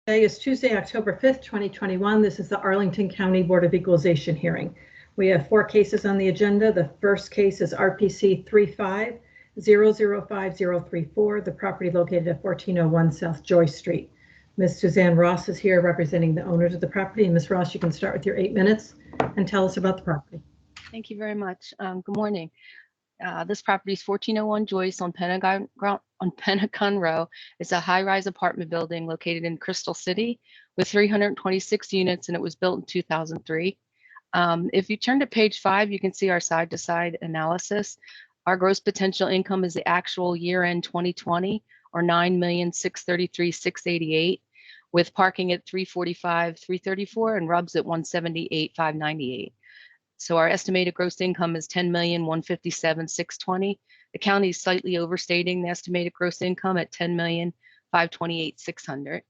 Today is Tuesday, October 5th, 2021. This is the Arlington County Board of Equalization hearing. We have 4 cases on the agenda. The first case is RPC 35005034, the property located at 1401 South Joyce Street. Ms. Suzanne Ross is here representing the owners of the property. And Ms. Ross, you can start with your 8 minutes and tell us about the property. Thank you very much. Good morning. This property is 1401 Joyce on Pentagon Row. It's a high-rise apartment building located in Crystal City with 326 units, and it was built in 2003. If you turn to page 5, you can see our side-to-side analysis. Our gross potential income is the actual year-end 2020, or $9,633,688, with parking at $345,334 and RUBS at $178,598. So our estimated gross income is $10,157,620. The county is slightly overstating the estimated gross income at $10,528,600.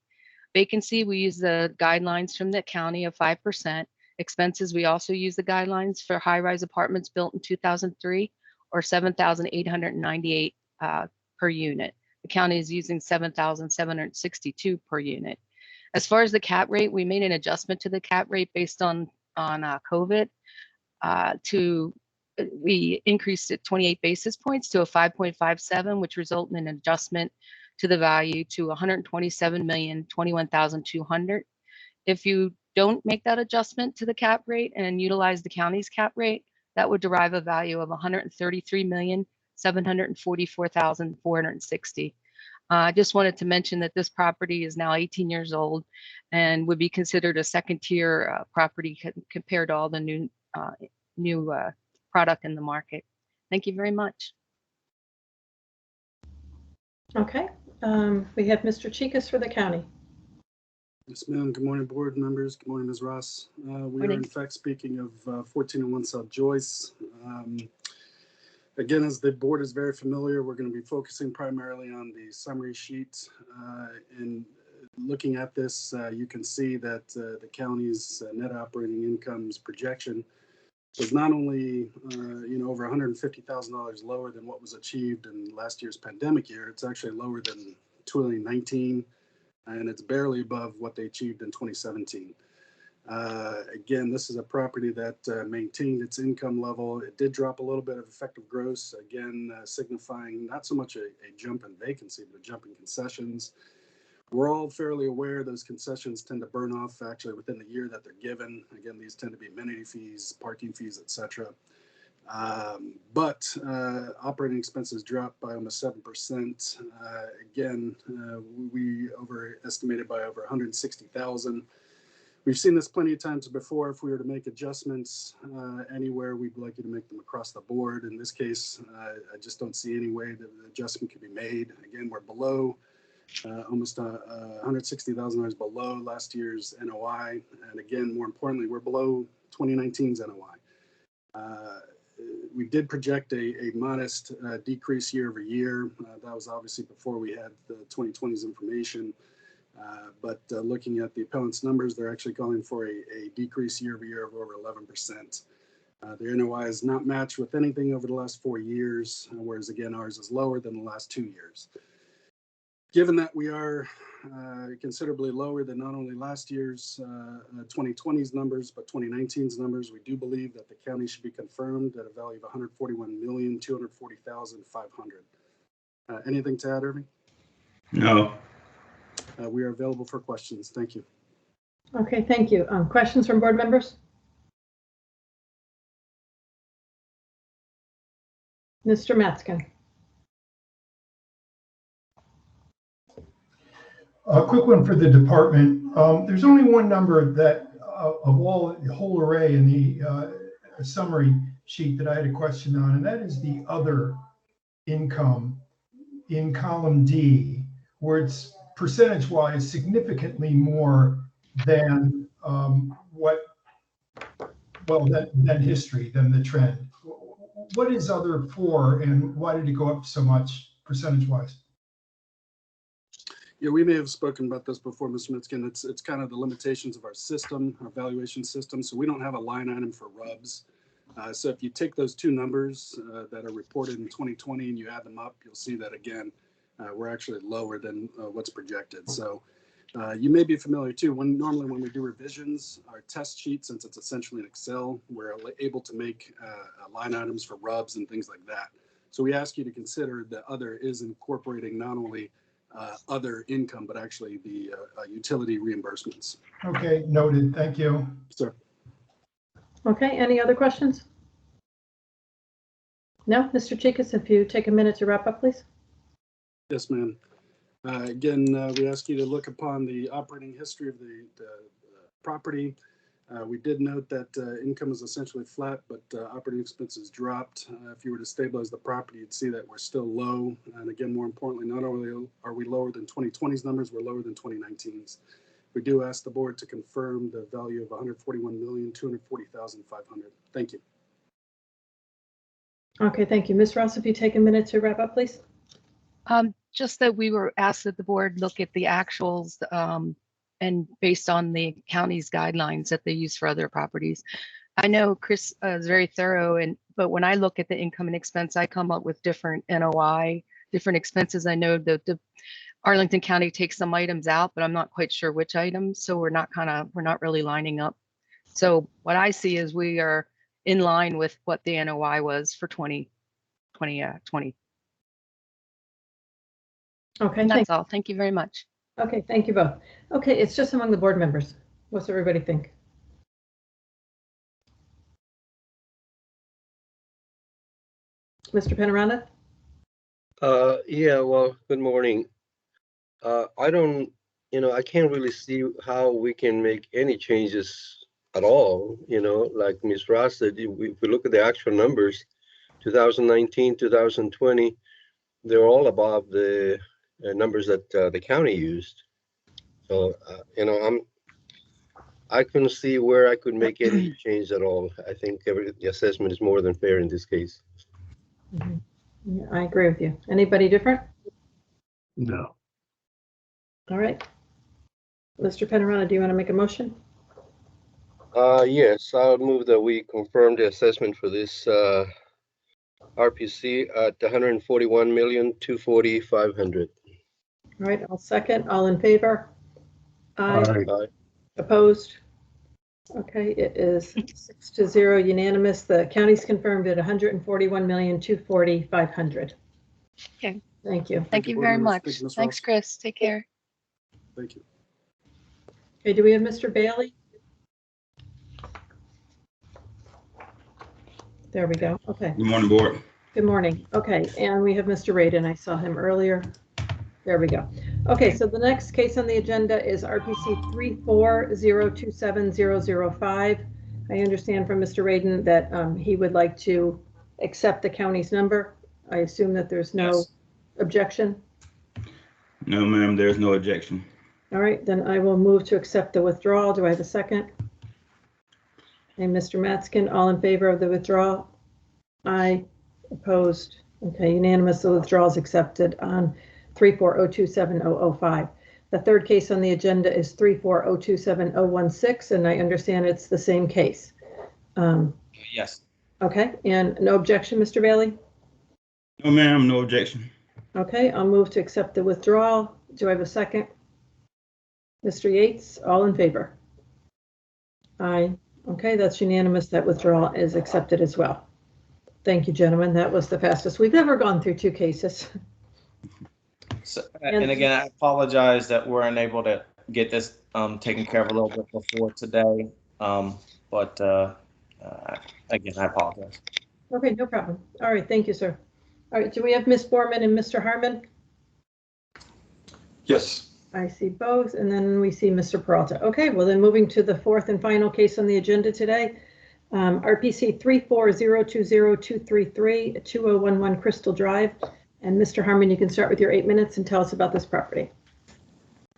Vacancy, we use the guidelines from the county of 5%. Expenses, we also use the guidelines for high-rise apartments built in 2003, or $7,898 per unit. The county is using $7,762 per unit. As far as the cap rate, we made an adjustment to the cap rate based on COVID. We increased it 28 basis points to a 5.57, which resulted in an adjustment to the value to $127,021,200. If you don't make that adjustment to the cap rate and utilize the county's cap rate, that would derive a value of $133,744,460. I just wanted to mention that this property is now 18 years old and would be considered a second-tier property compared to all the new product in the market. Thank you very much. Okay, we have Mr. Chikas for the county. Yes, ma'am. Good morning, board members. Good morning, Ms. Ross. We are in fact speaking of 1401 South Joyce. Again, as the board is very familiar, we're going to be focusing primarily on the summary sheet. And looking at this, you can see that the county's net operating income's projection was not only over $150,000 lower than what was achieved in last year's pandemic year, it's actually lower than 2019, and it's barely above what they achieved in 2017. Again, this is a property that maintained its income level. It did drop a little bit of effective gross, again, signifying not so much a jump in vacancy, but a jump in concessions. We're all fairly aware those concessions tend to burn off actually within the year that they're given. Again, these tend to be amenity fees, parking fees, etc. But operating expenses dropped by almost 7%. Again, we overestimated by over 160,000. We've seen this plenty of times before. If we were to make adjustments anywhere, we'd like you to make them across the board. In this case, I just don't see any way that the adjustment could be made. Again, we're below almost $160,000 below last year's NOI. And again, more importantly, we're below 2019's NOI. We did project a modest decrease year over year. That was obviously before we had the 2020's information. But looking at the appellant's numbers, they're actually calling for a decrease year over year of over 11%. Their NOI is not matched with anything over the last 4 years, whereas again, ours is lower than the last 2 years. Given that we are considerably lower than not only last year's 2020's numbers, but 2019's numbers, we do believe that the county should be confirmed at a value of $141,240,500. Anything to add, Irving? No. We are available for questions. Thank you. Okay, thank you. Questions from board members? Mr. Matzkin. A quick one for the department. There's only one number that of all the whole array in the summary sheet that I had a question on, and that is the other income in column D, where it's percentage-wise significantly more than than history, than the trend. What is other for, and why did it go up so much percentage-wise? Yeah, we may have spoken about this before, Mr. Mitzkin. It's kind of the limitations of our system, our valuation system. So we don't have a line item for RUBS. So if you take those two numbers that are reported in 2020 and you add them up, you'll see that again, we're actually lower than what's projected. So You may be familiar too, normally when we do revisions, our test sheet, since it's essentially an Excel, we're able to make line items for rubs and things like that. So we ask you to consider that other is incorporating not only other income, but actually the utility reimbursements. Okay, noted. Thank you. Sir. Okay, any other questions? No, Mr. Chikas, if you take a minute to wrap up, please. Yes, ma'am. Again, we ask you to look upon the operating history of the property. We did note that income is essentially flat, but operating expenses dropped. If you were to stabilize the property, you'd see that we're still low. And again, more importantly, not only are we lower than 2020's numbers, we're lower than 2019's. We do ask the board to confirm the value of $141,240,500. Thank you. Okay, thank you. Ms. Ross, if you take a minute to wrap up, please. Just that we were asked that the board look at the actuals and based on the county's guidelines that they use for other properties. I know Chris is very thorough, but when I look at the income and expense, I come up with different NOI, different expenses. I know that the Arlington County takes some items out, but I'm not quite sure which items. So we're not really lining up. So what I see is we are in line with what the NOI was for 2020. Okay, And that's all. Thank you very much. Okay, thank you both. Okay, it's just among the board members. What's everybody think? Mr. Panorama? Yeah, well, good morning. I don't, I can't really see how we can make any changes at all, like Ms. Ross said, if we look at the actual numbers, 2019, 2020, they're all above the numbers that the county used. So, I couldn't see where I could make any change at all. I think the assessment is more than fair in this case. Mm-hmm. Yeah, I agree with you. Anybody different? No. All right. Mr. Panorama, do you want to make a motion? Yes, I'll move that we confirm the assessment for this RPC at $141,240,500. All right, I'll second. All in favor? Aye. Aye. Opposed? Okay, it is 6-0 unanimous. The county's confirmed at $141,240,500. Okay. Thank you. Thank you board very members. much. Thank you, Ms. Thanks, Ross. Chris. Take care. Thank you. Okay, do we have Mr. Bailey? There we go. Okay. Good morning, board. Good morning. Okay, and we have Mr. Radin. I saw him earlier. There we go. Okay, so the next case on the agenda is RPC 340270005. I understand from Mr. Radin that he would like to accept the county's number. I assume that there's no Yes. objection. No, ma'am, there's no objection. All right, then I will move to accept the withdrawal. Do I have a second? And Mr. Matskin, all in favor of the withdrawal? Aye. Opposed? Okay, unanimous. The withdrawal is accepted on 340270005. The third case on the agenda is 340270016, and I understand it's the same case. Yes. Okay, and no objection, Mr. Bailey? No, ma'am, no objection. Okay, I'll move to accept the withdrawal. Do I have a second? Mr. Yates, all in favor? Aye. Okay, that's unanimous. That withdrawal is accepted as well. Thank you, gentlemen. That was the fastest we've ever gone through two cases. So, and again, I apologize that we're unable to get this taken care of a little bit before today. But again, I apologize. Okay, no problem. All right, thank you, sir. All right, do we have Ms. Borman and Mr. Harmon? Yes. I see both, and then we see Mr. Peralta. Okay, well then moving to the fourth and final case on the agenda today, RPC 3402023 2011 Crystal Drive. And Mr. Harmon, you can start with your 8 minutes and tell us about this property.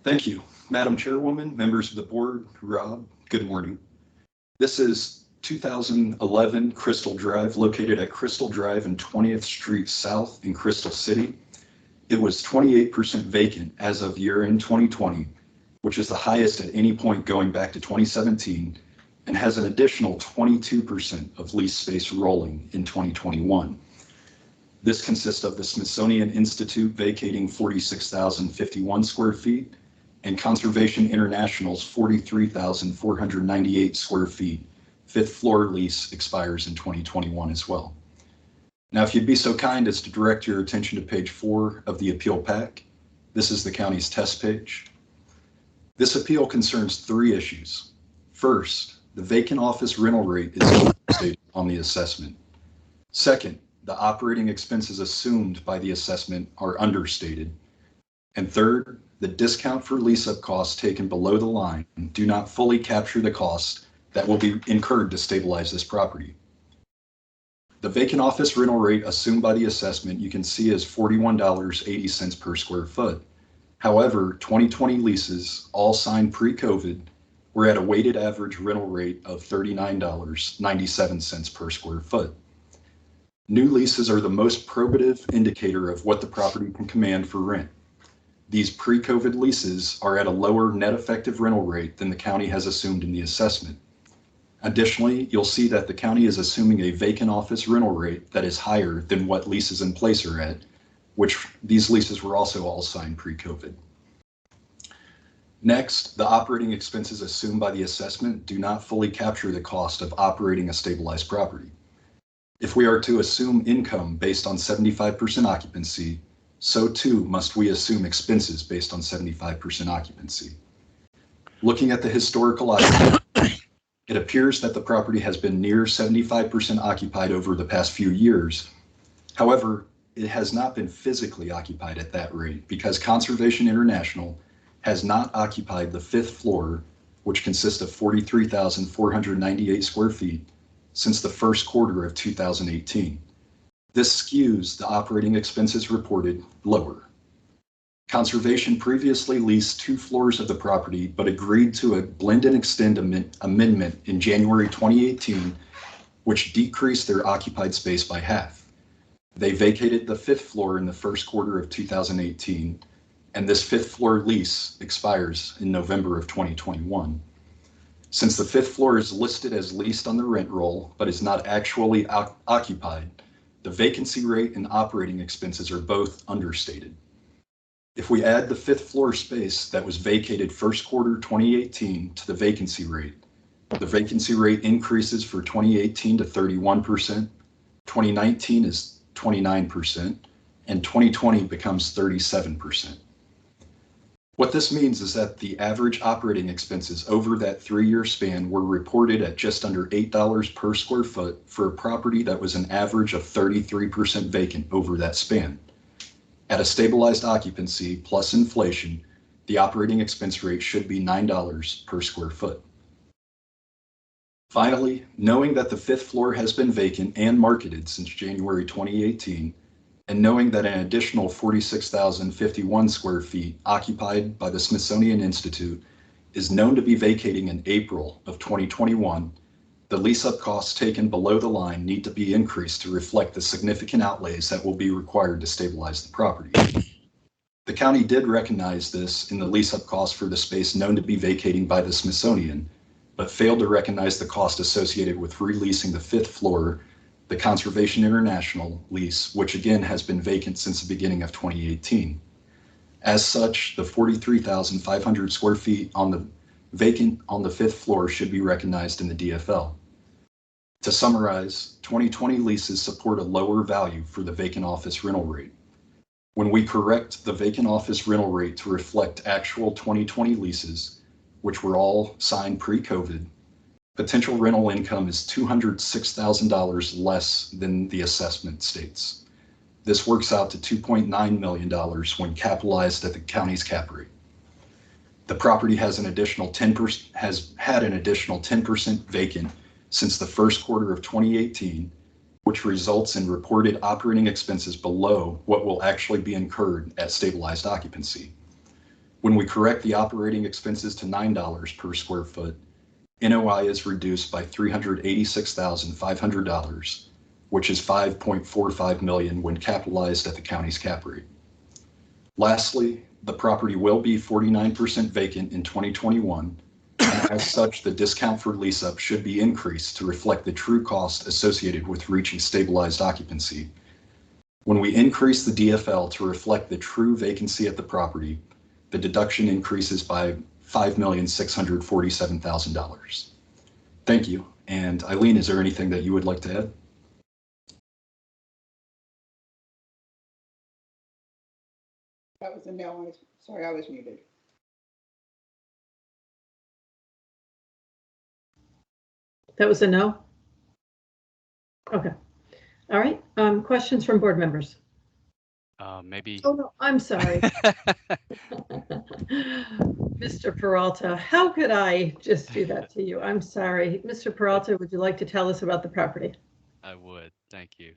Thank you, Madam Chairwoman, members of the board, Rob, good morning. This is 2011 Crystal Drive, located at Crystal Drive and 20th Street South in Crystal City. It was 28% vacant as of year-end 2020, which is the highest at any point going back to 2017, and has an additional 22% of lease space rolling in 2021. This consists of the Smithsonian Institute vacating 46,051 square feet and Conservation International's 43,498 square feet fifth floor lease expires in 2021 as well. Now, if you'd be so kind as to direct your attention to page 4 of the appeal pack, this is the county's test page. This appeal concerns 3 issues. First, the vacant office rental rate is overstated on the assessment. Second, the operating expenses assumed by the assessment are understated. And third, the discount for lease-up costs taken below the line do not fully capture the cost that will be incurred to stabilize this property. The vacant office rental rate assumed by the assessment you can see is $41.80 per square foot. However, 2020 leases, all signed pre-COVID, were at a weighted average rental rate of $39.97 per square foot. New leases are the most probative indicator of what the property can command for rent. These pre-COVID leases are at a lower net effective rental rate than the county has assumed in the assessment. Additionally, you'll see that the county is assuming a vacant office rental rate that is higher than what leases in place are at, which these leases were also all signed pre-COVID. Next, the operating expenses assumed by the assessment do not fully capture the cost of operating a stabilized property. If we are to assume income based on 75% occupancy, so too must we assume expenses based on 75% occupancy. Looking at the historical occupancy, it appears that the property has been near 75% occupied over the past few years. However, it has not been physically occupied at that rate because Conservation International has not occupied the 5th floor, which consists of 43,498 square feet, since the first quarter of 2018. This skews the operating expenses reported lower. Conservation previously leased 2 floors of the property, but agreed to a blend and extend amendment in January 2018, which decreased their occupied space by half. They vacated the 5th floor in the first quarter of 2018, and this 5th floor lease expires in November of 2021. Since the 5th floor is listed as leased on the rent roll, but is not actually occupied, the vacancy rate and operating expenses are both understated. If we add the 5th floor space that was vacated first quarter 2018 to the vacancy rate increases for 2018 to 31%, 2019 is 29%, and 2020 becomes 37%. What this means is that the average operating expenses over that 3-year span were reported at just under $8 per square foot for a property that was an average of 33% vacant over that span. At a stabilized occupancy plus inflation, the operating expense rate should be $9 per square foot. Finally, knowing that the 5th floor has been vacant and marketed since January 2018, and knowing that an additional 46,051 square feet occupied by the Smithsonian Institute is known to be vacating in April of 2021, the lease-up costs taken below the line need to be increased to reflect the significant outlays that will be required to stabilize the property. The county did recognize this in the lease-up cost for the space known to be vacating by the Smithsonian, but failed to recognize the cost associated with releasing the 5th floor, the Conservation International lease, which again has been vacant since the beginning of 2018. As such, the 43,500 square feet on the vacant on the 5th floor should be recognized in the DFL. To summarize, 2020 leases support a lower value for the vacant office rental rate. When we correct the vacant office rental rate to reflect actual 2020 leases, which were all signed pre-COVID, potential rental income is $206,000 less than the assessment states. This works out to $2.9 million when capitalized at the county's cap rate. The property has had an additional 10% vacant since the first quarter of 2018, which results in reported operating expenses below what will actually be incurred at stabilized occupancy. When we correct the operating expenses to $9 per square foot, NOI is reduced by $386,500, which is $5.45 million when capitalized at the county's cap rate. Lastly, the property will be 49% vacant in 2021, and as such, the discount for lease-up should be increased to reflect the true cost associated with reaching stabilized occupancy. When we increase the DFL to reflect the true vacancy at the property, The deduction increases by $5,647,000. Thank you. And Eileen, is there anything that you would like to add? That was a no. Sorry, I was muted. That was a no? Okay. All right. Questions from board members? Maybe. Oh, no, I'm sorry. Mr. Peralta, how could I just do that to you? I'm sorry. Mr. Peralta, would you like to tell us about the property? I would. Thank you.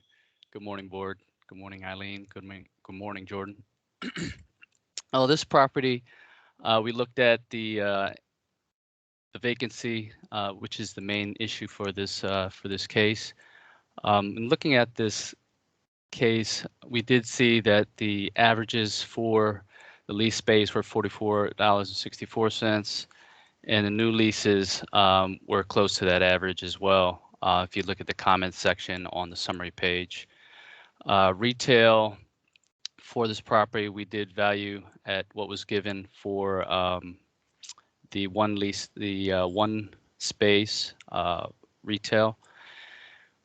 Good morning, board. Good morning, Eileen. Good morning, Jordan. Oh, this property, we looked at the vacancy, which is the main issue for this case. And looking at this case, we did see that the averages for the lease space were $44.64, and the new leases were close to that average as well. If you look at the comments section on the summary page, retail for this property, we did value at what was given for the one lease, the one space retail.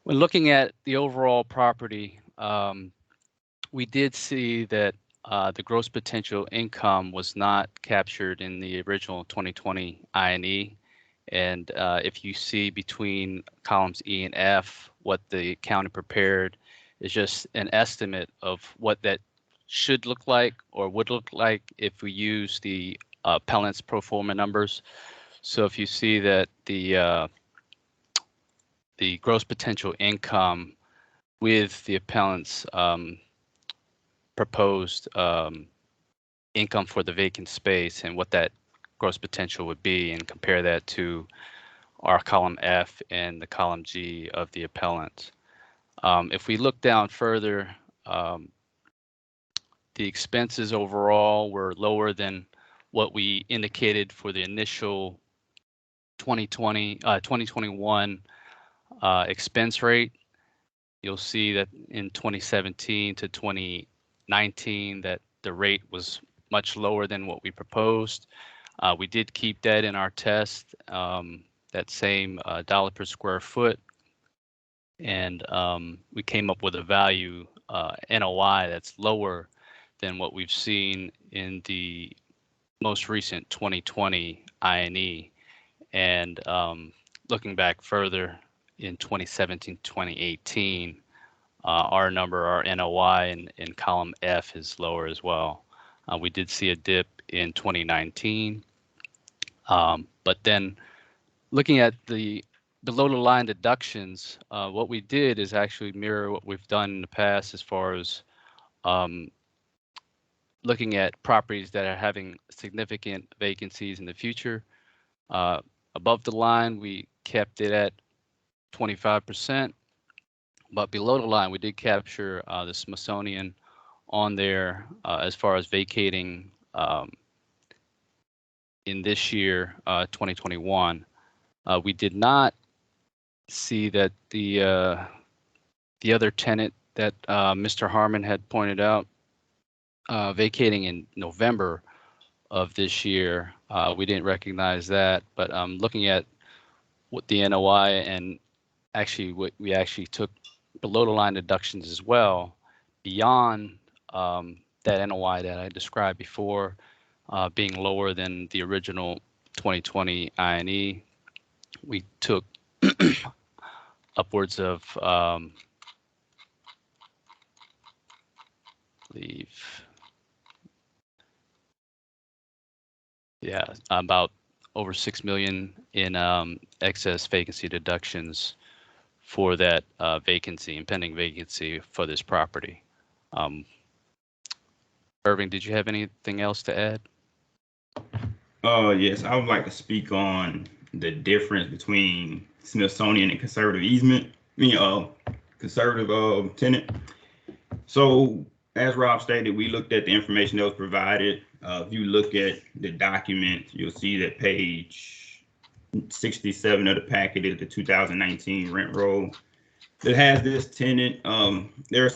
When looking at the overall property, we did see that the gross potential income was not captured in the original 2020 INE. And if you see between columns E and F, what the county prepared is just an estimate of what that should look like or would look like if we use the appellant's pro forma numbers. So if you see that the gross potential income with the appellant's proposed income for the vacant space and what that gross potential would be, and compare that to our column F and the column G of the appellant. If we look down further, the expenses overall were lower than what we indicated for the initial 2021 expense rate. You'll see that in 2017 to 2019 that the rate was much lower than what we proposed. We did keep that in our test, that same dollar per square foot, and we came up with a value NOI that's lower than what we've seen in the most recent 2020 INE. And looking back further in 2017, 2018, our number, our NOI in column F is lower as well. We did see a dip in 2019, but then looking at the below the line deductions, what we did is actually mirror what we've done in the past as far as looking at properties that are having significant vacancies in the future. Above the line, we kept it at 25%, but below the line, we did capture the Smithsonian on there as far as vacating in this year, 2021. We did not see that the other tenant that Mr. Harmon had pointed out vacating in November of this year. We didn't recognize that, but looking at what the NOI and actually what we actually took below the line deductions as well, beyond that NOI that I described before being lower than the original 2020 INE, we took upwards of about over $6 million in excess vacancy deductions for that vacancy, impending vacancy for this property. Irving, did you have anything else to add? Yes, I would like to speak on the difference between Smithsonian and conservative easement. Conservative tenant. So as Rob stated, we looked at the information that was provided. If you look at the document, you'll see that page 67 of the packet is the 2019 rent roll that has this tenant. There are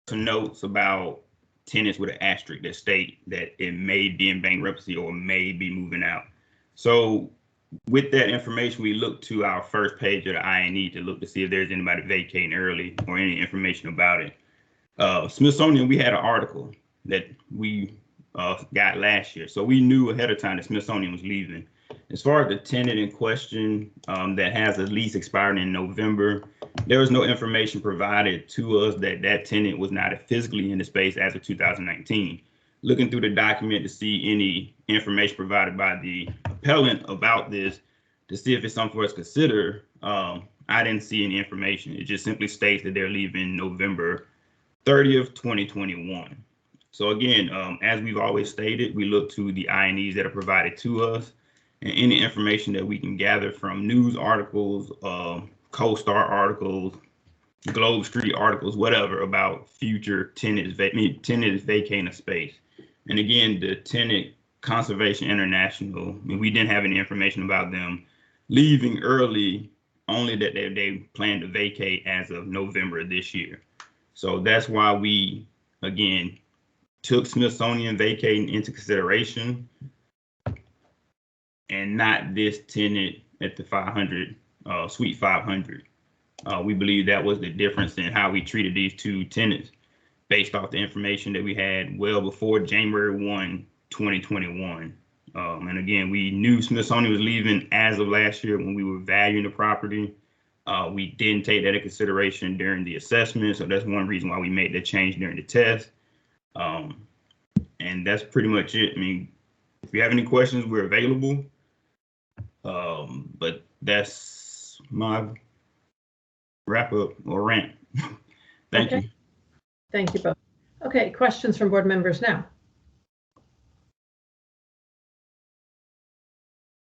some notes about tenants with an asterisk that state that it may be in bankruptcy or may be moving out. So with that information, we look to our first page of the INE to look to see if there's anybody vacating early or any information about it. Smithsonian, we had an article that we got last year. So we knew ahead of time that Smithsonian was leaving. As far as the tenant in question that has a lease expiring in November, there was no information provided to us that that tenant was not physically in the space as of 2019. Looking through the document to see any information provided by the appellant about this, to see if it's something for us to consider, I didn't see any information. It just simply states that they're leaving November 30th, 2021. So again, as we've always stated, we look to the INEs that are provided to us and any information that we can gather from news articles, CoStar articles, Globe Street articles, whatever, about future tenants vacating a space. And again, the tenant Conservation International, we didn't have any information about them leaving early, only that they plan to vacate as of November this year. So that's why we, again, took Smithsonian vacating into consideration and not this tenant at the 500, Suite 500. We believe that was the difference in how we treated these two tenants based off the information that we had well before January 1, 2021. And again, we knew Smithsonian was leaving as of last year when we were valuing the property. We didn't take that into consideration during the assessment. So that's one reason why we made that change during the test. And that's pretty much it. I mean, if you have any questions, we're available. But that's my wrap up or rant. Thank you. Thank you both. Okay, questions from board members now?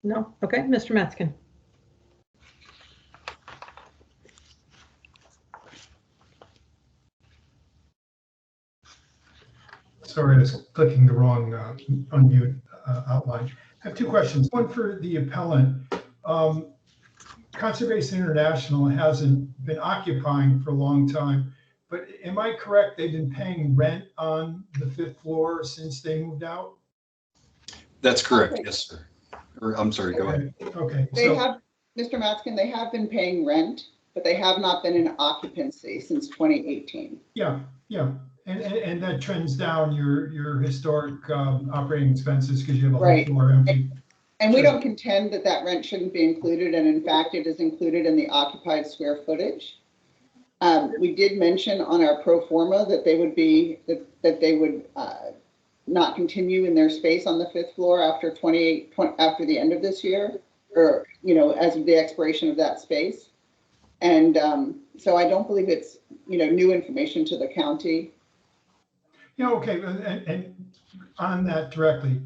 No? Okay, Mr. Metzgen. Sorry, I was clicking the wrong unmute outline. I have two questions. One for the appellant. Conservation International hasn't been occupying for a long time, but am I correct? They've been paying rent on the 5th floor since they moved out? That's correct. Yes, sir. Or, I'm sorry, go ahead. Okay. They have, Mr. Matzkin, they have been paying rent, but they have not been in occupancy since 2018. Yeah. And that trends down your historic operating expenses because you have a whole floor empty. And we don't contend that that rent shouldn't be included, and in fact, it is included in the occupied square footage. We did mention on our pro forma that they would be that they would not continue in their space on the 5th floor after after the end of this year, or as of the expiration of that space. And so I don't believe it's new information to the county. Yeah, okay, and on that directly,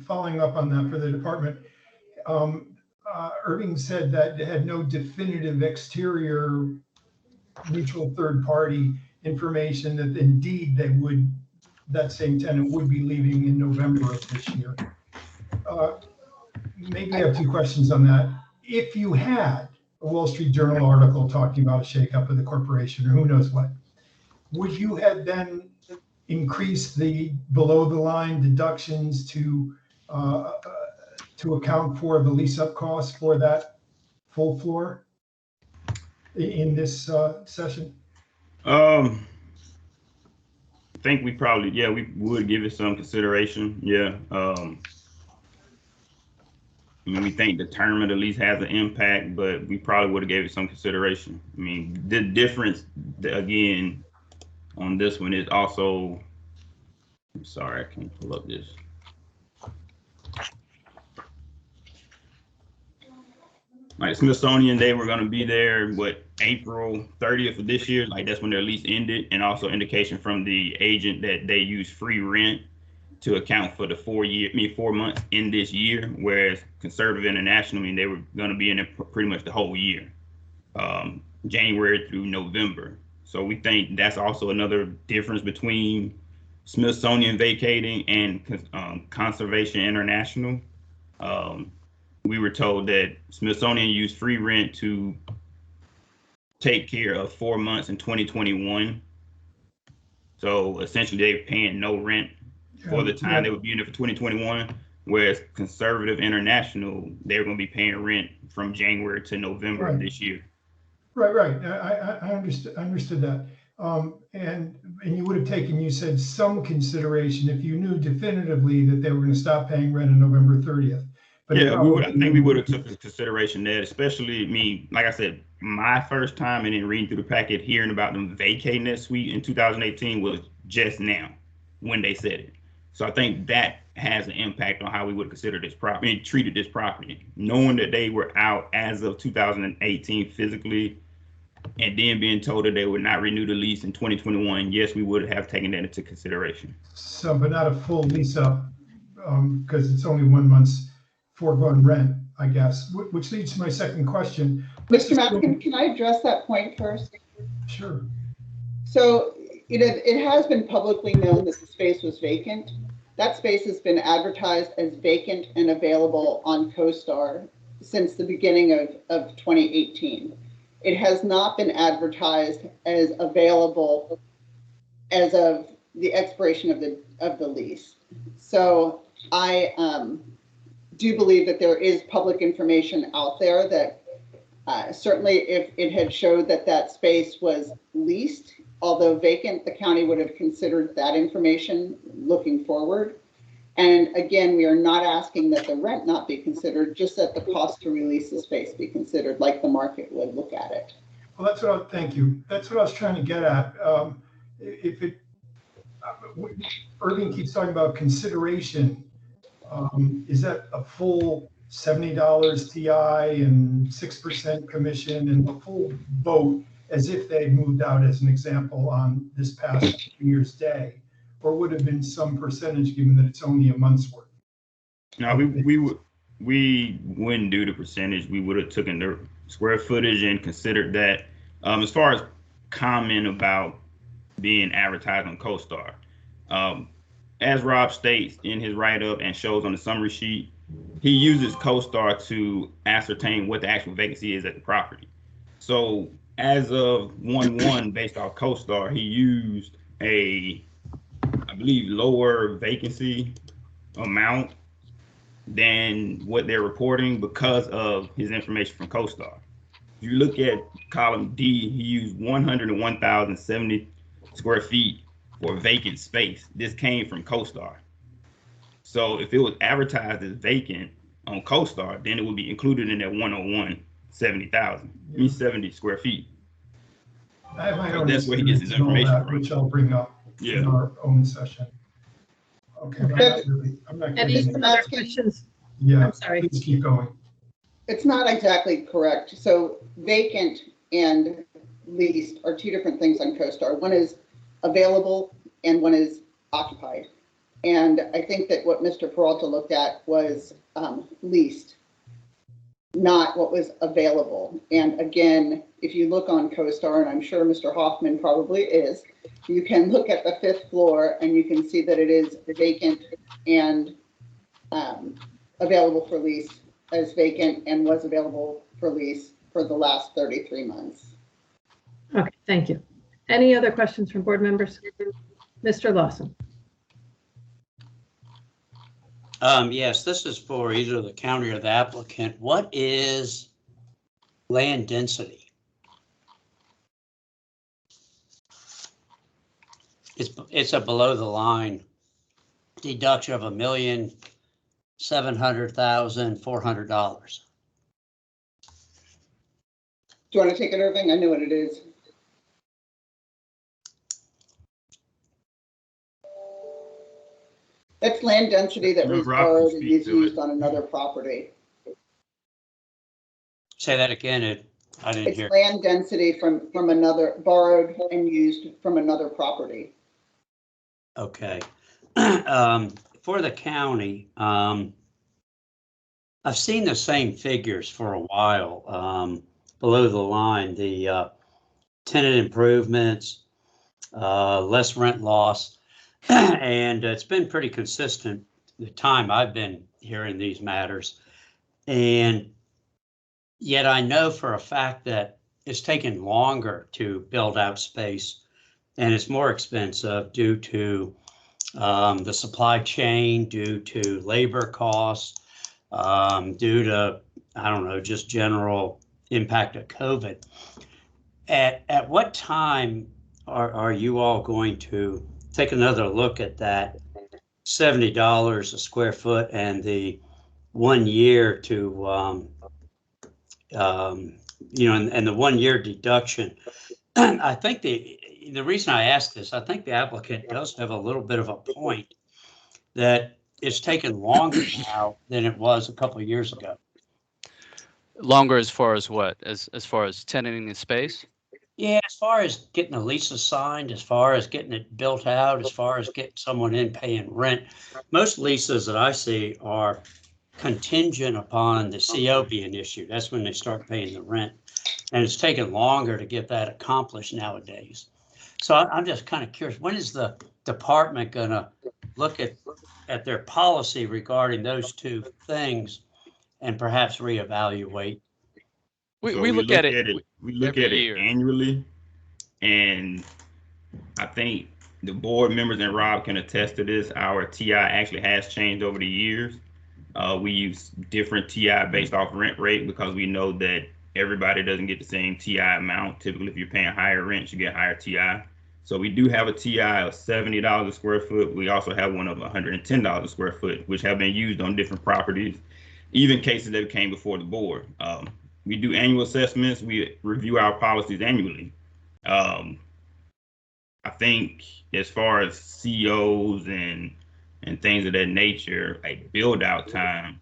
following up on that for the department, Irving said that it had no definitive exterior mutual third party information that indeed that same tenant would be leaving in November of this year. Maybe I have two questions on that. If you had a Wall Street Journal article talking about a shakeup of the corporation or who knows what, would you have then increased the below the line deductions to account for the lease up costs for that full floor in this session? I think we probably, we would give it some consideration. Yeah. I mean, we think the term at least has an impact, but we probably would have gave it some consideration. I mean, the difference, again, on this one is also, I'm sorry, I can't pull up this. Like Smithsonian, they were going to be there, April 30th of this year? Like that's when their lease ended, and also indication from the agent that they use free rent to account for the 4 months in this year, whereas Conservative International, I mean, they were going to be in it pretty much the whole year, January through November. So we think that's also another difference between Smithsonian vacating and Conservation International. We were told that Smithsonian used free rent to take care of 4 months in 2021. So essentially, they're paying no rent for the time they would be in it for 2021. Whereas Conservative International, they're going to be paying rent from January to November of this year. Right. I understood that. And you would have taken, you said, some consideration if you knew definitively that they were going to stop paying rent on November 30th. But yeah, I think we would have took into consideration that, especially me, like I said, my first time and then reading through the packet, hearing about them vacating that suite in 2018 was just now when they said it. So I think that has an impact on how we would consider this property, treated this property, knowing that they were out as of 2018 physically, and then being told that they would not renew the lease in 2021. Yes, we would have taken that into consideration. So, but not a full lease up, because it's only 1 month's foregone rent, I guess, which leads to my second question. Mr. Matkin, can I address that point first? Sure. So, it has been publicly known that the space was vacant. That space has been advertised as vacant and available on CoStar since the beginning of 2018. It has not been advertised as available as of the expiration of the lease. So I do believe that there is public information out there that certainly if it had showed that that space was leased, although vacant, the county would have considered that information looking forward. And again, we are not asking that the rent not be considered, just that the cost to release the space be considered, like the market would look at it. Well, that's what thank you. That's what I was trying to get at. Irving keeps talking about consideration. Is that a full $70 TI and 6% commission and a full vote as if they moved out, as an example, on this past New Year's Day? Or would have been some percentage given that it's only a month's worth? No, we wouldn't do the percentage. We would have taken the square footage and considered that. As far as comment about being advertised on CoStar, as Rob states in his write-up and shows on the summary sheet, he uses CoStar to ascertain what the actual vacancy is at the property. So as of 1/1, based off CoStar, he used I believe, lower vacancy amount than what they're reporting because of his information from CoStar. If you look at column D, he used 101,070 square feet for vacant space. This came from CoStar. So if it was advertised as vacant on CoStar, then it would be included in that 101,70 square feet. I have my own. That's where he gets his information from. Which I'll bring up in our own session. Okay. I'm not Any other questions? Yeah, I'm sorry. Please keep going. It's not exactly correct. So vacant and leased are two different things on CoStar. One is available and one is occupied. And I think that what Mr. Peralta looked at was leased, not what was available. And again, if you look on CoStar, and I'm sure Mr. Hoffman probably is, you can look at the 5th floor and you can see that it is vacant and available for lease as vacant and was available for lease for the last 33 months. Okay, thank you. Any other questions from board members? Mr. Lawson. Yes, this is for either the county or the applicant. What is land density? It's a below the line deduction of $1,700,400. Do you want to take it, Irving? I know what it is. That's land density that was borrowed and is used on another property. Say that again. I didn't hear. It's land density from another, borrowed and used from another property. Okay. For the county, I've seen the same figures for a while. Below the line, the tenant improvements, less rent loss, and it's been pretty consistent the time I've been hearing these matters. And yet I know for a fact that it's taken longer to build out space and it's more expensive due to the supply chain, due to labor costs, due to, I don't know, just general impact of COVID. At what time are you all going to take another look at that $70 a square foot and the 1 year to, and the 1 year deduction? I think the reason I ask this, I think the applicant does have a little bit of a point that it's taken longer now than it was a couple of years ago. Longer as far as what? As far as tenanting the space? Yeah, as far as getting a lease signed, as far as getting it built out, as far as getting someone in paying rent. Most leases that I see are contingent upon the CO being issued. That's when they start paying the rent. And it's taken longer to get that accomplished nowadays. So I'm just kind of curious, when is the department going to look at their policy regarding those two things and perhaps reevaluate? We look at it. We look every at it year. annually, and I think the board members and Rob can attest to this. Our TI actually has changed over the years. We use different TI based off rent rate because we know that everybody doesn't get the same TI amount. Typically, if you're paying higher rent, you get higher TI. So we do have a TI of $70 a square foot. We also have one of $110 a square foot, which have been used on different properties, even cases that came before the board. We do annual assessments. We review our policies annually. I think as far as COs and things of that nature, like build out time,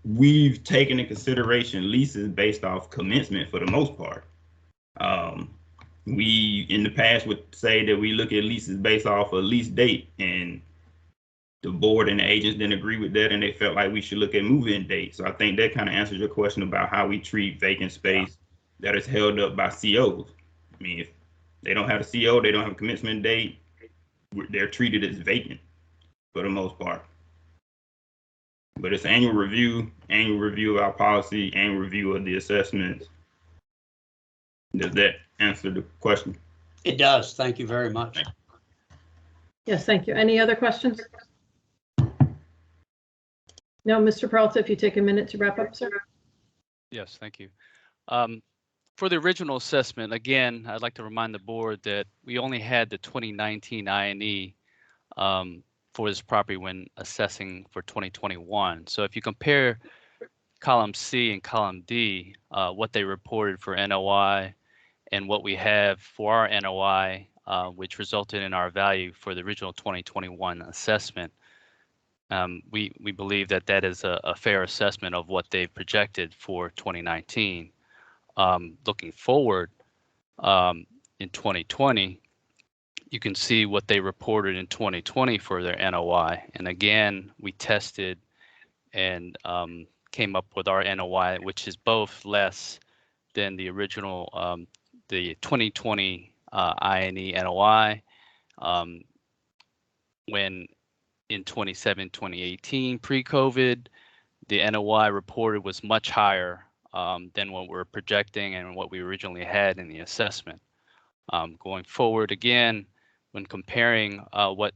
we've taken into consideration leases based off commencement for the most part. We in the past would say that we look at leases based off a lease date, and the board and the agents didn't agree with that, and they felt like we should look at move-in dates. So I think that kind of answers your question about how we treat vacant space that is held up by COs. I mean, if they don't have a CO, they don't have a commencement date, they're treated as vacant for the most part. But it's annual review of our policy, annual review of the assessments. Does that answer the question? It does. Thank you very much. Yes, thank you. Any other questions? No, Mr. Peralta, if you take a minute to wrap up, sir. Yes, thank you. For the original assessment, again, I'd like to remind the board that we only had the 2019 INE for this property when assessing for 2021. So if you compare column C and column D, what they reported for NOI and what we have for our NOI, which resulted in our value for the original 2021 assessment, we believe that that is a fair assessment of what they've projected for 2019. Looking forward in 2020, you can see what they reported in 2020 for their NOI. And again, we tested and came up with our NOI, which is both less than the original, the 2020 INE NOI, when in 2018, pre-COVID, the NOI reported was much higher than what we're projecting and what we originally had in the assessment. Going forward, again, when comparing what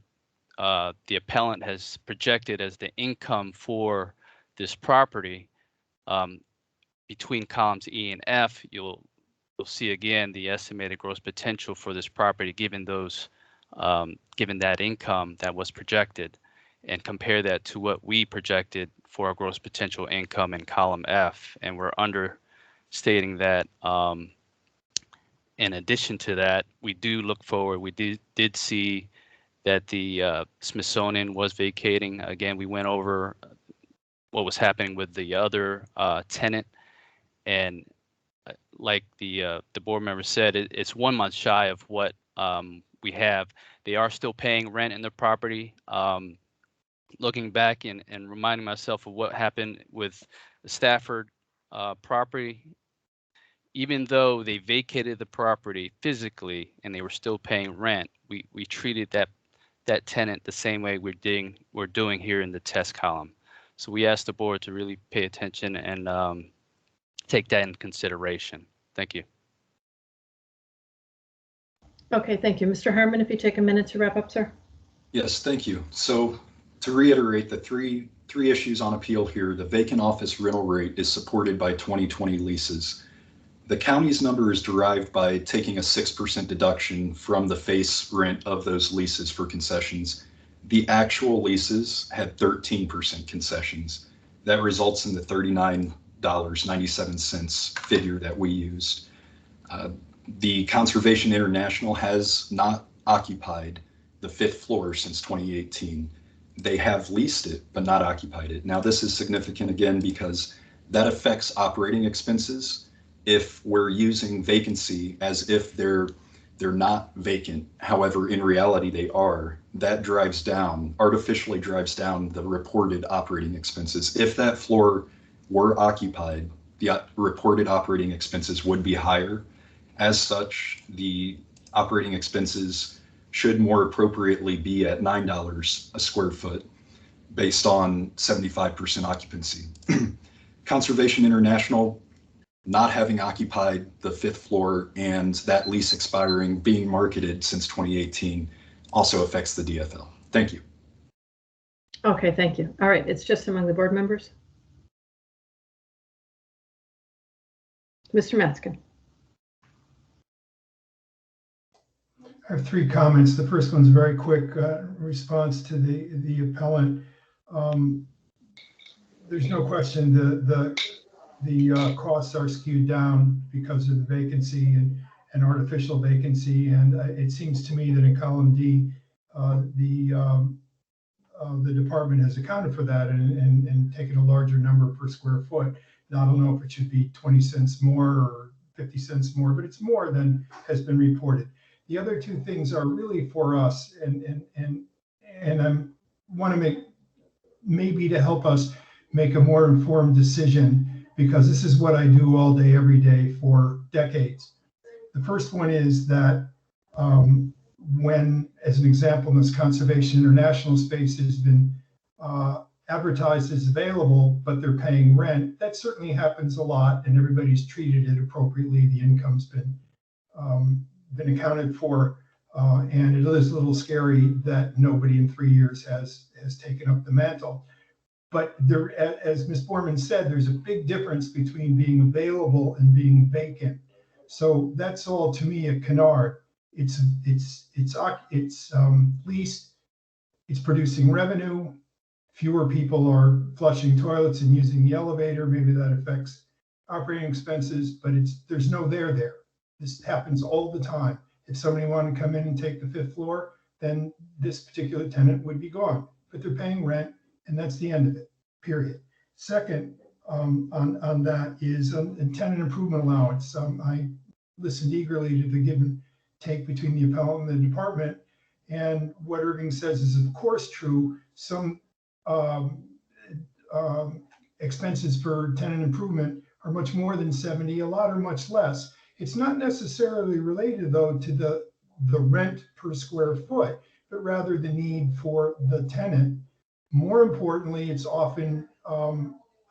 the appellant has projected as the income for this property, between columns E and F, you'll see again the estimated gross potential for this property, given those, given that income that was projected, and compare that to what we projected for our gross potential income in column F, and we're understating that. In addition to that, we do look forward. We did see that the Smithsonian was vacating. Again, we went over what was happening with the other tenant, and like the board member said, it's 1 month shy of what we have. They are still paying rent in the property. Looking back and reminding myself of what happened with the Stafford property, even though they vacated the property physically and they were still paying rent, we treated that tenant the same way we're doing here in the test column. So we asked the board to really pay attention and take that in consideration. Thank you. Okay, thank you. Mr. Herman, if you take a minute to wrap up, sir. Yes, thank you. So to reiterate, the three issues on appeal here, the vacant office rental rate is supported by 2020 leases. The county's number is derived by taking a 6% deduction from the face rent of those leases for concessions. The actual leases had 13% concessions. That results in the $39.97 figure that we used. The Conservation International has not occupied the 5th floor since 2018. They have leased it, but not occupied it. Now, this is significant again because that affects operating expenses. If we're using vacancy as if they're not vacant, however, in reality they are, that artificially drives down the reported operating expenses. If that floor were occupied, the reported operating expenses would be higher. As such, the operating expenses should more appropriately be at $9 a square foot based on 75% occupancy. Conservation International not having occupied the 5th floor and that lease expiring being marketed since 2018 also affects the DFL. Thank you. Okay, thank you. All right, it's just among the board members. Mr. Matzkin. I have 3 comments. The first one's a very quick response to the appellant. There's no question the costs are skewed down because of the vacancy and artificial vacancy. And it seems to me that in column D, the department has accounted for that and taken a larger number per square foot. Now, I don't know if it should be 20 cents more or 50 cents more, but it's more than has been reported. The other 2 things are really for us, and I want to make maybe to help us make a more informed decision, because this is what I do all day, every day for decades. The first one is that when, as an example, in this Conservation International space has been advertised as available, but they're paying rent, that certainly happens a lot, and everybody's treated it appropriately. The income's been accounted for, and it is a little scary that nobody in 3 years has taken up the mantle. But there, as Ms. Borman said, there's a big difference between being available and being vacant. So that's all to me a canard. It's leased, it's producing revenue. Fewer people are flushing toilets and using the elevator. Maybe that affects operating expenses, but there's no there. This happens all the time. If somebody wanted to come in and take the 5th floor, then this particular tenant would be gone. But they're paying rent, and that's the end of it, period. Second, on that is a tenant improvement allowance. I listened eagerly to the give and take between the appellant and the department, and what Irving says is of course true. Some expenses for tenant improvement are much more than 70, a lot are much less. It's not necessarily related, though, to the rent per square foot, but rather the need for the tenant. More importantly, it's often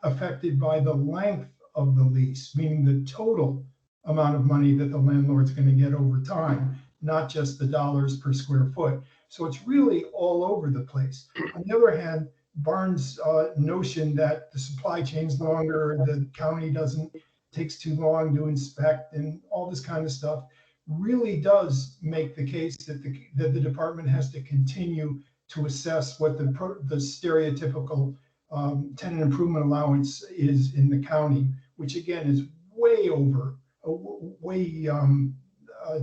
affected by the length of the lease, meaning the total amount of money that the landlord's going to get over time, not just the dollars per square foot. So it's really all over the place. On the other hand, Barnes' notion that the supply chain's longer, the county takes too long to inspect, and all this kind of stuff really does make the case that the department has to continue to assess what the stereotypical tenant improvement allowance is in the county, which again is way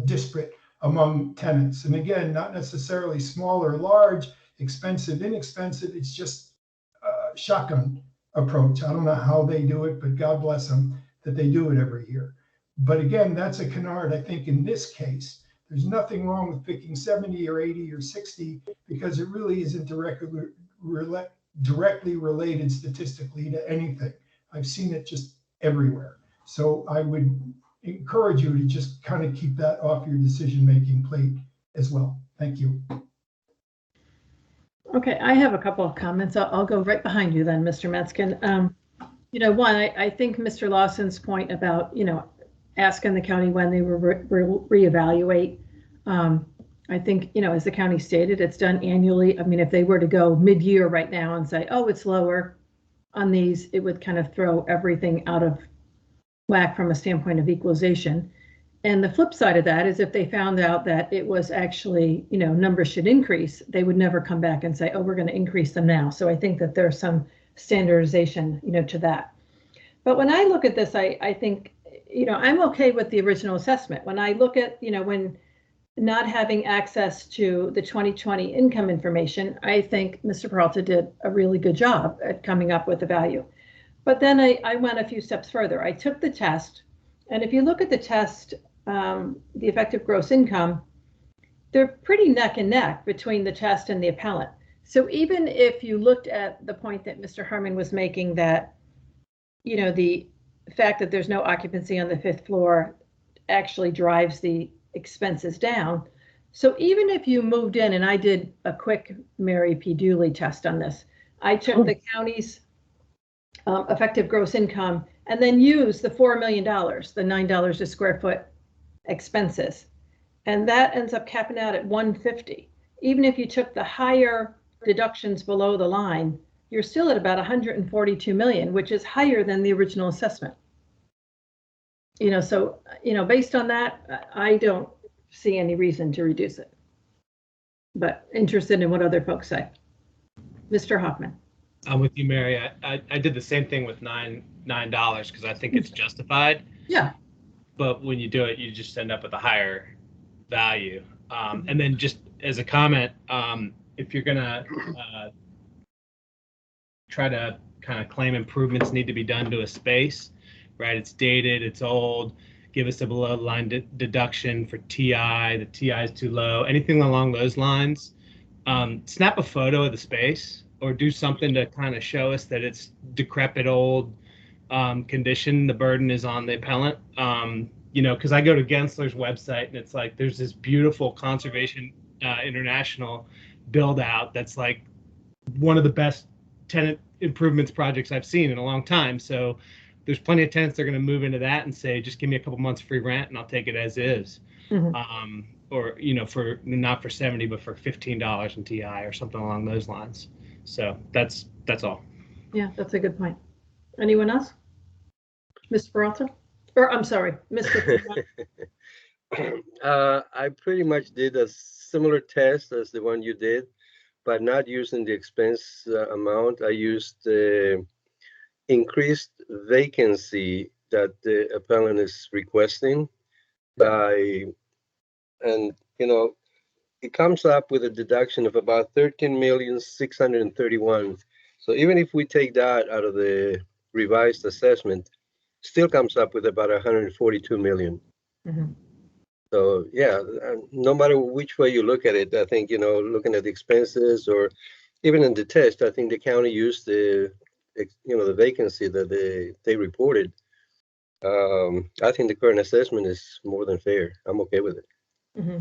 disparate among tenants. And again, not necessarily small or large, expensive, inexpensive. It's just a shotgun approach. I don't know how they do it, but God bless them that they do it every year. But again, that's a canard. I think in this case, there's nothing wrong with picking 70 or 80 or 60 because it really isn't directly related statistically to anything. I've seen it just everywhere. So I would encourage you to just kind of keep that off your decision-making plate as well. Thank you. Okay, I have a couple of comments. I'll go right behind you then, Mr. Metzkin. One, I think Mr. Lawson's point about, asking the county when they will reevaluate I think, as the county stated, it's done annually. I mean, if they were to go mid-year right now and say, oh, it's lower on these, it would kind of throw everything out of whack from a standpoint of equalization. And the flip side of that is if they found out that it was actually, numbers should increase, they would never come back and say, oh, we're going to increase them now. So I think that there's some standardization, to that. But when I look at this, I think, I'm okay with the original assessment. When I look at, when not having access to the 2020 income information, I think Mr. Peralta did a really good job at coming up with the value. But then I went a few steps further. I took the test, and if you look at the test, the effective gross income, they're pretty neck and neck between the test and the appellant. So even if you looked at the point that Mr. Herman was making that, the fact that there's no occupancy on the 5th floor actually drives the expenses down. So even if you moved in, and I did a quick Mary P. Dooley test on this, I took the county's effective gross income and then used the $4 million, the $9 a square foot expenses. And that ends up capping out at 150. Even if you took the higher deductions below the line, you're still at about 142 million, which is higher than the original assessment. So, based on that, I don't see any reason to reduce it. But interested in what other folks say. Mr. Hoffman. I'm with you, Mary. I did the same thing with $9 because I think it's justified. Yeah. But when you do it, you just end up with a higher value. And then just as a comment, if you're gonna try to kind of claim improvements need to be done to a space, right? It's dated, it's old. Give us a below the line deduction for TI. The TI is too low. Anything along those lines. Snap a photo of the space or do something to kind of show us that it's decrepit, old condition. The burden is on the appellant. Because I go to Gensler's website and it's like there's this beautiful Conservation International build out that's like one of the best tenant improvements projects I've seen in a long time. So there's plenty of tenants that are going to move into that and say, just give me a couple months free rent and I'll take it as is. Mm-hmm. Or, for not for 70, but for $15 in TI or something along those lines. So that's all. Yeah, that's a good point. Anyone else? Mr. Peralta? Or I'm sorry, Mr. I pretty much did a similar test as the one you did, but not using the expense amount. I used the increased vacancy that the appellant is requesting and it comes up with a deduction of about 13,631,000. So even if we take that out of the revised assessment, still comes up with about 142 million. Mm-hmm. So yeah, no matter which way you look at it, I think, looking at the expenses or even in the test, I think the county used the vacancy that they reported. I think the current assessment is more than fair. I'm okay with it. Mm-hmm.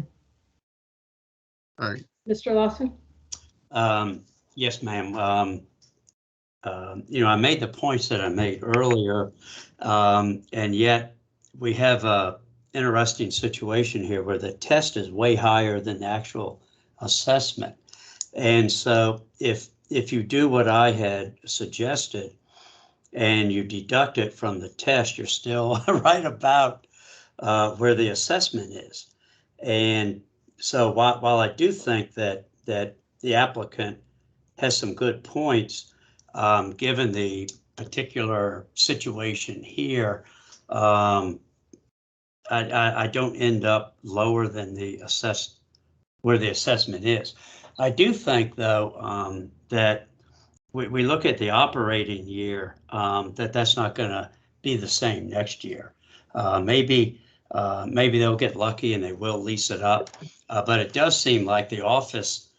All right. Mr. Lawson? Yes, ma'am. I made the points that I made earlier, and yet we have a interesting situation here where the test is way higher than the actual assessment. And so if you do what I had suggested and you deduct it from the test, you're still right about where the assessment is. And so while I do think that the applicant has some good points, given the particular situation here, I don't end up lower than where the assessment is. I do think, though, that we look at the operating year, that's not going to be the same next year. Maybe they'll get lucky and they will lease it up, but it does seem like the office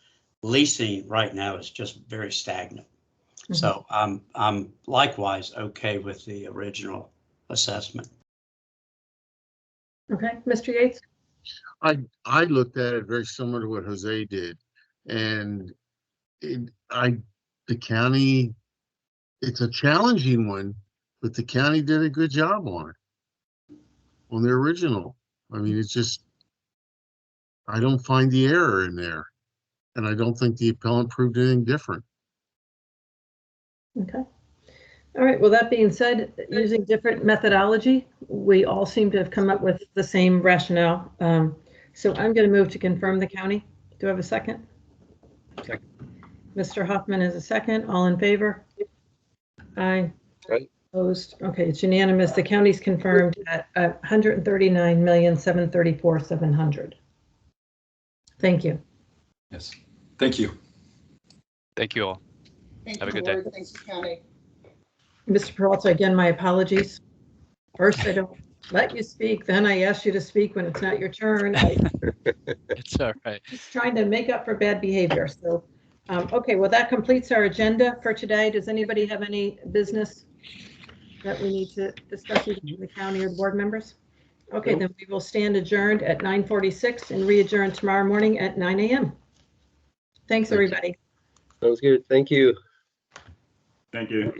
leasing right now is just very stagnant. Mm-hmm. So I'm likewise okay with the original assessment. Okay, Mr. Yates? I looked at it very similar to what Jose did, and the county, it's a challenging one, but the county did a good job on the original. I mean, it's just, I don't find the error in there. And I don't think the appellant proved anything different. Okay. All right, well, that being said, using different methodology, we all seem to have come up with the same rationale. So I'm going to move to confirm the county. Do I have a second? Second. Mr. Hoffman is a second. All in favor? Aye. Aye. Opposed? Okay, it's unanimous. The county's confirmed at 139,734,700. Thank you. Yes, thank you. Thank you all. Thank Have a you, good day. Board. Thank you, County. Mr. Peralta, again, my apologies. First, I don't let you speak, then I ask you to speak when it's not your turn. It's all right. Just trying to make up for bad behavior. So, okay, well, that completes our agenda for today. Does anybody have any business that we need to discuss either in the county or board members? Okay, then we will stand adjourned at 9:46 and re-adjourn tomorrow morning at 9 a.m. Thanks, everybody. Sounds good. Thank you. Thank you.